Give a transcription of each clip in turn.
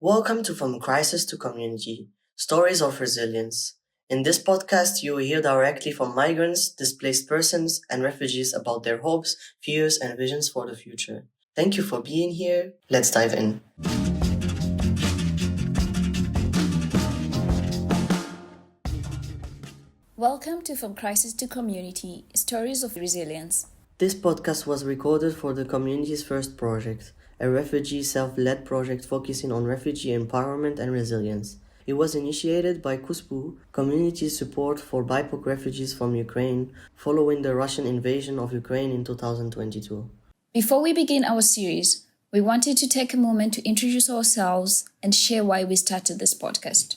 Welcome to From Crisis to Community, Stories of Resilience. In this podcast, you will hear directly from migrants, displaced persons, and refugees about their hopes, fears, and visions for the future. Thank you for being here. Let's dive in. Welcome to From Crisis to Community, Stories of Resilience. This podcast was recorded for the community's first project, a refugee self-led project focusing on refugee empowerment and resilience. It was initiated by KUSPU, community support for BIPoC refugees from Ukraine, following the Russian invasion of Ukraine in 2022. Before we begin our series, we wanted to take a moment to introduce ourselves and share why we started this podcast.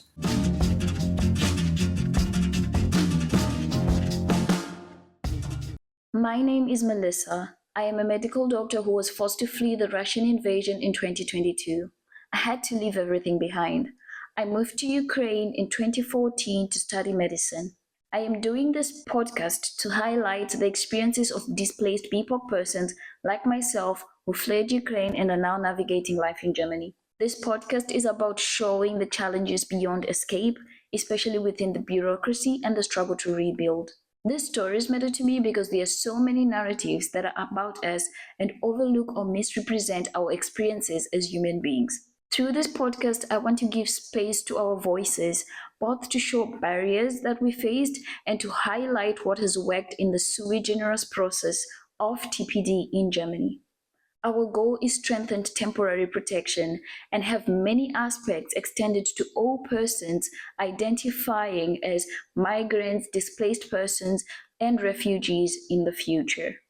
My name is Melissa. I am a medical doctor who was forced to flee the Russian invasion in 2022. I had to leave everything behind. I moved to Ukraine in 2014 to study medicine. I am doing this podcast to highlight the experiences of displaced BIPoC persons like myself who fled Ukraine and are now navigating life in Germany. This podcast is about showing the challenges beyond escape, especially within the bureaucracy and the struggle to rebuild. These stories matter to me because there are so many narratives that are about us and overlook or misrepresent our experiences as human beings. Through this podcast, I want to give space to our voices, both to show barriers that we faced and to highlight what has worked in the sui generis process of TPD in Germany. Our goal is strengthened temporary protection and have many aspects extended to all persons identifying as migrants, displaced persons, and refugees in the future.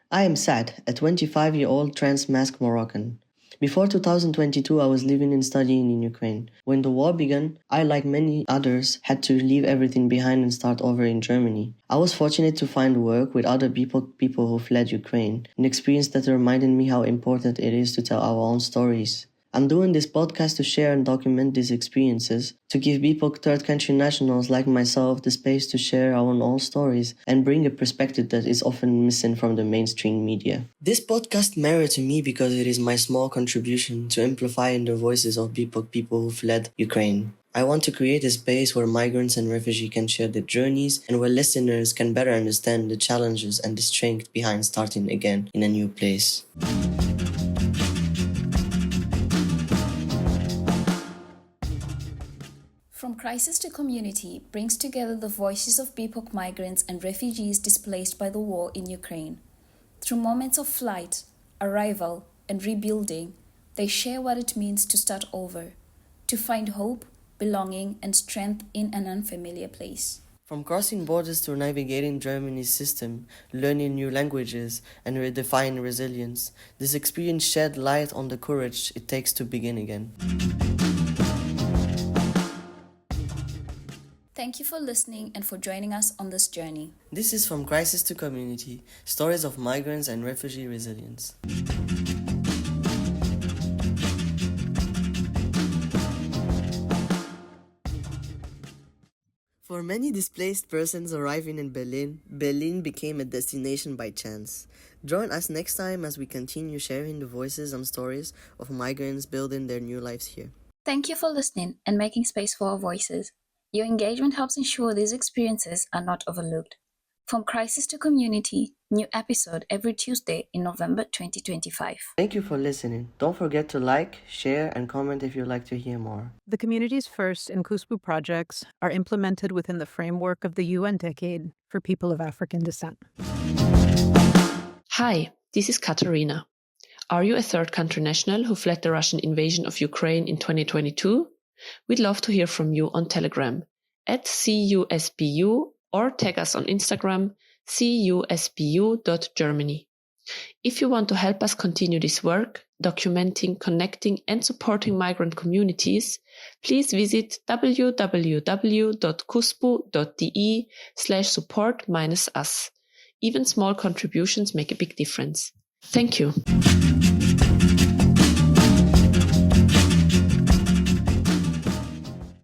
I am Saad, a 25-year-old trans-masked Moroccan. Before 2022, I was living and studying in Ukraine. When the war began, I, like many others, had to leave everything behind and start over in Germany. I was fortunate to find work with other BIPoC people who fled Ukraine, an experience that reminded me how important it is to tell our own stories. I'm doing this podcast to share and document these experiences, to give BIPoC third country nationals like myself the space to share our own stories and bring a perspective that is often missing from the mainstream media. This podcast matters to me because it is my small contribution to amplifying the voices of BIPoC people who fled Ukraine. I want to create a space where migrants and refugees can share their journeys and where listeners can better understand the challenges and the strength behind starting again in a new place. From Crisis to Community brings together the voices of BIPoC migrants and refugees displaced by the war in Ukraine. Through moments of flight, arrival, and rebuilding, they share what it means to start over, to find hope, belonging, and strength in an unfamiliar place. From crossing borders to navigating Germany's system, learning new languages, and redefining resilience, this experience shed light on the courage it takes to begin again. Thank you for listening and for joining us on this journey. This is From Crisis to Community, Stories of Migrants and Refugee Resilience. For many displaced persons arriving in Berlin, Berlin became a destination by chance. Join us next time as we continue sharing the voices and stories of migrants building their new lives here. Thank you for listening and making space for our voices. Your engagement helps ensure these experiences are not overlooked. From Crisis to Community, new episode every Tuesday in November 2025. Thank you for listening. Don't forget to like, share, and comment if you'd like to hear more. The community's first and KUSPU projects are implemented within the framework of the UN Decade for People of African Descent. Hi, this is Katarina. Are you a third country national who fled the Russian invasion of Ukraine in 2022? We'd love to hear from you on Telegram @CUSPU or tag us on Instagram CUSPU.Germany. If you want to help us continue this work, documenting, connecting and supporting migrant communities, please visit www.kuspu.de/support-us. Even small contributions make a big difference. Thank you.